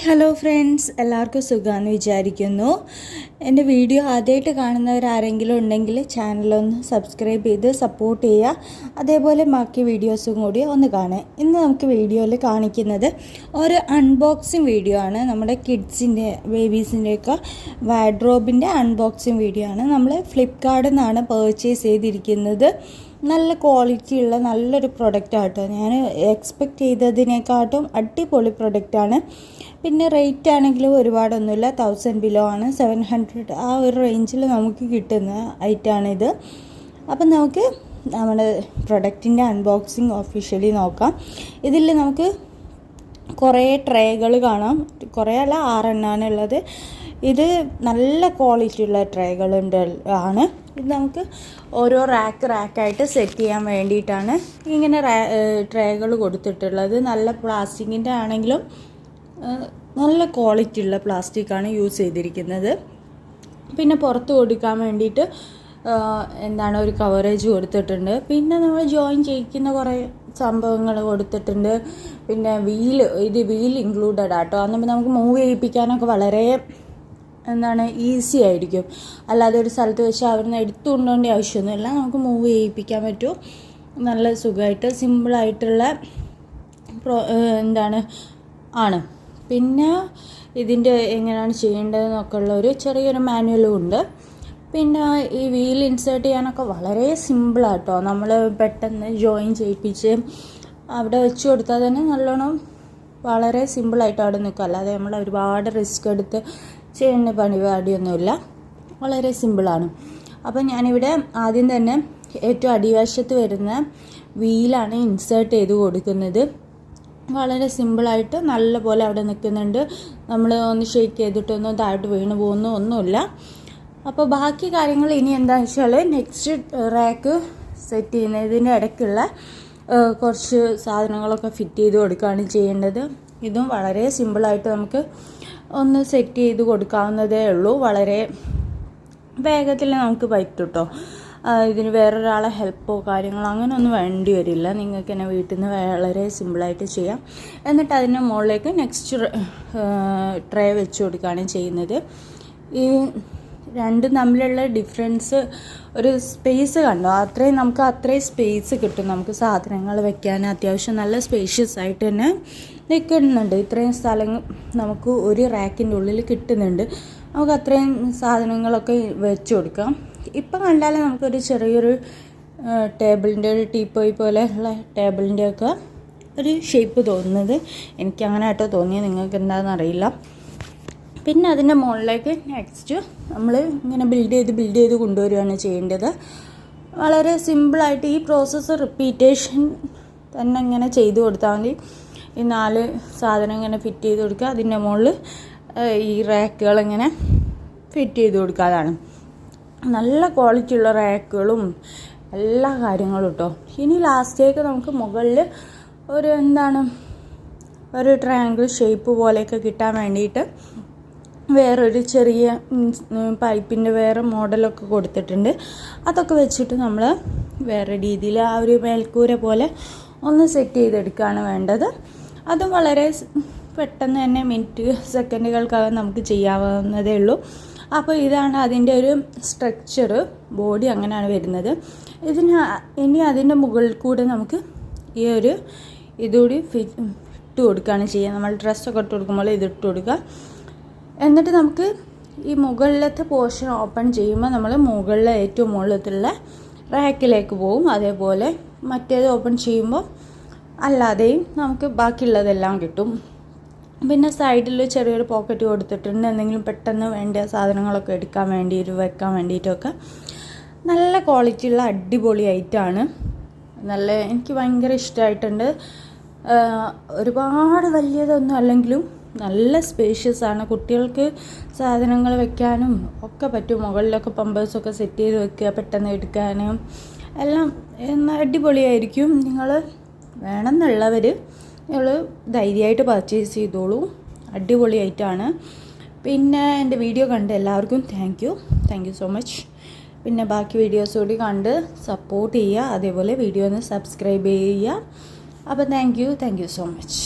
Hello friends, എല്ലാവർക്കും സുഖമാണെന്ന് വിചാരിക്കുന്നു. എൻ്റെ വീഡിയോ ആദ്യമായിട്ട് കാണുന്നവരാരെങ്കിലും ഉണ്ടെങ്കിൽ ചാനലൊന്ന് സബ്സ്ക്രൈബ് ചെയ്ത് സപ്പോർട്ട് ചെയ്യുക. അതേപോലെ ബാക്കി വീഡിയോസും കൂടി ഒന്ന് കാണുക. ഇന്ന് നമുക്ക് വീഡിയോയിൽ കാണിക്കുന്നത് ഒരു അൺബോക്സിങ് വീഡിയോ ആണ്. നമ്മുടെ കിഡ്സിൻ്റെ ബേബീസിൻ്റെയൊക്കെ വാർഡ്രോബിൻ്റെ അൺബോക്സിങ് വീഡിയോ ആണ്. നമ്മൾ ഫ്ലിപ്കാർട്ടിൽ നിന്നാണ് പർച്ചേസ് ചെയ്തിരിക്കുന്നത്. നല്ല ക്വാളിറ്റിയുള്ള നല്ലൊരു പ്രൊഡക്റ്റാട്ടോ. ഞാൻ എക്സ്പെക്റ്റ് ചെയ്തതിനേക്കാട്ടും അടിപൊളി പ്രൊഡക്റ്റാണ്. പിന്നെ റേറ്റ് ആണെങ്കിലും ഒരുപാടൊന്നുമില്ല, 1000 ബിലോ ആണ്, 700 ആ ഒരു റേഞ്ചിൽ നമുക്ക് കിട്ടുന്ന ഐറ്റമാണിത്. അപ്പം നമുക്ക് നമ്മുടെ പ്രൊഡക്റ്റിൻ്റെ അൺബോക്സിങ് ഒഫീഷ്യലി നോക്കാം. ഇതിൽ നമുക്ക് കുറേ ട്രേകൾ കാണാം. കുറേ അല്ല, 6 എണ്ണമാണ് ഉള്ളത്. ഇത് നല്ല ക്വാളിറ്റിയുള്ള ട്രേകളുണ്ട് ആണ്. ഇത് നമുക്ക് ഓരോ റാക്കായിട്ട് സെറ്റ് ചെയ്യാൻ വേണ്ടിയിട്ടാണ് ഇങ്ങനെ ട്രേകൾ കൊടുത്തിട്ടുള്ളത്. നല്ല പ്ലാസ്റ്റിക്കിൻ്റെ ആണെങ്കിലും നല്ല ക്വാളിറ്റി ഉള്ള പ്ലാസ്റ്റിക്കാണ് യൂസ് ചെയ്തിരിക്കുന്നത്. പിന്നെ പുറത്ത് കൊടുക്കാൻ വേണ്ടിയിട്ട് ഒരു കവറേജ് കൊടുത്തിട്ടുണ്ട്. പിന്നെ നമ്മൾ ജോയിൻ ചെയ്യിക്കുന്ന കുറേ സംഭവങ്ങൾ കൊടുത്തിട്ടുണ്ട്. പിന്നെ വീൽ ഇൻക്ലൂഡഡ് ആട്ടോ. അന്നുമ്പോൾ നമുക്ക് മൂവ് ചെയ്യിപ്പിക്കാനൊക്കെ വളരെ ഈസി ആയിരിക്കും. അല്ലാതെ ഒരു സ്ഥലത്ത് വെച്ച് അവിടുന്ന് എടുത്തു കൊണ്ടുപോകേണ്ട ആവശ്യമൊന്നുമില്ല. നമുക്ക് മൂവ് ചെയ്യിപ്പിക്കാൻ പറ്റും. നല്ല സുഖമായിട്ട് സിമ്പിളായിട്ടുള്ള ആണ്. പിന്നെ ഇതിൻ്റെ എങ്ങനെയാണ് ചെയ്യേണ്ടതെന്നൊക്കെ ഉള്ളൊരു ചെറിയൊരു മാനുവലും ഉണ്ട്. പിന്നെ ഈ വീൽ ഇൻസേർട്ട് ചെയ്യാനൊക്കെ വളരെ സിമ്പിളാട്ടോ. നമ്മൾ പെട്ടെന്ന് ജോയിൻ ചെയ്യിപ്പിച്ച് അവിടെ വെച്ച് കൊടുത്താൽ തന്നെ നല്ലോണം വളരെ സിമ്പിളായിട്ട് അവിടെ നിൽക്കും. അല്ലാതെ നമ്മൾ ഒരുപാട് റിസ്ക് എടുത്ത് ചെയ്യേണ്ട പരിപാടിയൊന്നുമില്ല. വളരെ സിമ്പിളാണ്. അപ്പം ഞാനിവിടെ ആദ്യം തന്നെ ഏറ്റവും അടിവശത്ത് വരുന്ന വീലാണ് ഇൻസേർട്ട് ചെയ്ത് കൊടുക്കുന്നത്. വളരെ സിമ്പിളായിട്ട് നല്ല പോലെ അവിടെ നിൽക്കുന്നുണ്ട്. നമ്മൾ ഒന്ന് ഷേക്ക് ചെയ്തിട്ടൊന്നും താഴോട്ട് വീണ് പോകുന്നു ഒന്നുമില്ല. അപ്പോൾ ബാക്കി കാര്യങ്ങൾ ഇനി എന്താണെന്ന് വെച്ചാൽ നെക്സ്റ്റ് റാക്ക് സെറ്റ് ചെയ്യുന്നതിൻ്റെ ഇടയ്ക്കുള്ള കുറച്ച് സാധനങ്ങളൊക്കെ ഫിറ്റ് ചെയ്ത് കൊടുക്കുകയാണ് ചെയ്യേണ്ടത്. ഇതും വളരെ സിമ്പിളായിട്ട് നമുക്ക് ഒന്ന് സെറ്റ് ചെയ്ത് കൊടുക്കാവുന്നതേ ഉള്ളൂ. വളരെ വേഗത്തിൽ നമുക്ക് പറ്റും കേട്ടോ. ഇതിന് വേറൊരാളെ ഹെൽപ്പോ കാര്യങ്ങളോ അങ്ങനെയൊന്നും വേണ്ടി വരില്ല. നിങ്ങൾക്ക് തന്നെ വീട്ടിൽ നിന്ന് വളരെ സിമ്പിളായിട്ട് ചെയ്യാം. എന്നിട്ട് അതിൻ്റെ മുകളിലേക്ക് നെക്സ്റ്റ് ട്രേ വെച്ച് കൊടുക്കുകയാണ് ചെയ്യുന്നത്. ഈ രണ്ടും തമ്മിലുള്ള ഡിഫറൻസ് ഒരു സ്പേസ് കണ്ടോ? അത്രയും സ്പേസ് കിട്ടും നമുക്ക് സാധനങ്ങൾ വെക്കാൻ. അത്യാവശ്യം നല്ല സ്പേഷ്യസ് ആയിട്ട് തന്നെ നിൽക്കുന്നുണ്ട്. ഇത്രയും സ്ഥലം നമുക്ക് ഒരു റാക്കിൻ്റെ ഉള്ളിൽ കിട്ടുന്നുണ്ട്. നമുക്ക് അത്രയും സാധനങ്ങളൊക്കെ വെച്ച് കൊടുക്കാം. ഇപ്പം കണ്ടാൽ നമുക്കൊരു ചെറിയൊരു ടേബിളിൻ്റെ ഒരു ടീപ്പോയി പോലെ ഉള്ള ടേബിളിൻ്റെയൊക്കെ ഒരു ഷേപ്പ് തോന്നുന്നത് എനിക്കങ്ങനെ ആയിട്ടോ തോന്നിയത്. നിങ്ങൾക്ക് എന്താണെന്ന് അറിയില്ല. പിന്നെ അതിൻ്റെ മുകളിലേക്ക് നെക്സ്റ്റ് നമ്മൾ ഇങ്ങനെ ബിൽഡ് ചെയ്ത് കൊണ്ടുവരികയാണ് ചെയ്യേണ്ടത്. വളരെ സിമ്പിളായിട്ട് ഈ പ്രോസസ്സ് റിപ്പീറ്റേഷൻ തന്നെ ഇങ്ങനെ ചെയ്ത് കൊടുത്താൽ മതി. ഈ 4 സാധനം ഇങ്ങനെ ഫിറ്റ് ചെയ്ത് കൊടുക്കുക. അതിൻ്റെ മുകളിൽ ഈ റാക്കുകൾ ഇങ്ങനെ ഫിറ്റ് ചെയ്ത് കൊടുക്കാതാണ്. നല്ല ക്വാളിറ്റിയുള്ള റാക്കുകളും എല്ലാ കാര്യങ്ങളും കേട്ടോ. ഇനി ലാസ്റ്റേക്ക് നമുക്ക് മുകളിൽ ഒരു ട്രയാങ്കിൾ ഷേപ്പ് പോലെയൊക്കെ കിട്ടാൻ വേണ്ടിയിട്ട് വേറൊരു ചെറിയ പൈപ്പിൻ്റെ വേറെ മോഡലൊക്കെ കൊടുത്തിട്ടുണ്ട്. അതൊക്കെ വെച്ചിട്ട് നമ്മൾ വേറെ രീതിയിൽ ആ ഒരു മേൽക്കൂര പോലെ ഒന്ന് സെറ്റ് ചെയ്തെടുക്കുകയാണ് വേണ്ടത്. അതും വളരെ പെട്ടെന്ന് തന്നെ സെക്കൻഡുകൾക്കകം നമുക്ക് ചെയ്യാവുന്നതേ ഉള്ളൂ. അപ്പോൾ ഇതാണ് അതിൻ്റെ ഒരു സ്ട്രക്ചർ, ബോഡി അങ്ങനെയാണ് വരുന്നത്. ഇനി അതിൻ്റെ മുകളിൽ കൂടെ നമുക്ക് ഇതുകൂടി ഇട്ട് കൊടുക്കുകയാണ് ചെയ്യുക. നമ്മൾ ഡ്രസ്സൊക്കെ ഇട്ട് കൊടുക്കുമ്പോൾ ഇതിട്ട് കൊടുക്കുക. എന്നിട്ട് നമുക്ക് ഈ മുകളിലത്തെ പോർഷൻ ഓപ്പൺ ചെയ്യുമ്പോൾ നമ്മൾ മുകളിലെ ഏറ്റവും മുകളിലത്തുള്ള റാക്കിലേക്ക് പോകും. അതേപോലെ മറ്റേത് ഓപ്പൺ ചെയ്യുമ്പോൾ അല്ലാതെയും നമുക്ക് ബാക്കിയുള്ളതെല്ലാം കിട്ടും. പിന്നെ സൈഡിൽ ചെറിയൊരു പോക്കറ്റ് കൊടുത്തിട്ടുണ്ട്. എന്തെങ്കിലും പെട്ടെന്ന് വേണ്ട സാധനങ്ങളൊക്കെ എടുക്കാൻ വെക്കാൻ വേണ്ടിയിട്ടൊക്കെ നല്ല ക്വാളിറ്റിയുള്ള അടിപൊളി ഐറ്റമാണ്. എനിക്ക് ഭയങ്കര ഇഷ്ടമായിട്ടുണ്ട്. ഒരുപാട് വലിയതൊന്നും അല്ലെങ്കിലും നല്ല സ്പേഷ്യസ് ആണ്. കുട്ടികൾക്ക് സാധനങ്ങൾ വെക്കാനും ഒക്കെ പറ്റും. മുകളിലൊക്കെ പമ്പേഴ്സൊക്കെ സെറ്റ് ചെയ്ത് വെക്കുക, പെട്ടെന്ന് എടുക്കാനും എല്ലാം അടിപൊളിയായിരിക്കും. നിങ്ങൾ വേണമെന്നുള്ളവർ ധൈര്യമായിട്ട് പർച്ചേസ് ചെയ്തോളൂ. അടിപൊളിയായിട്ടാണ്. പിന്നെ എൻ്റെ വീഡിയോ കണ്ട എല്ലാവർക്കും താങ്ക് യു സോ മച്ച്. പിന്നെ ബാക്കി വീഡിയോസ് കൂടി കണ്ട് സപ്പോർട്ട് ചെയ്യുക. അതേപോലെ വീഡിയോ ഒന്ന് സബ്സ്ക്രൈബ് ചെയ്യുക. അപ്പോൾ താങ്ക് യു സോ മച്ച്.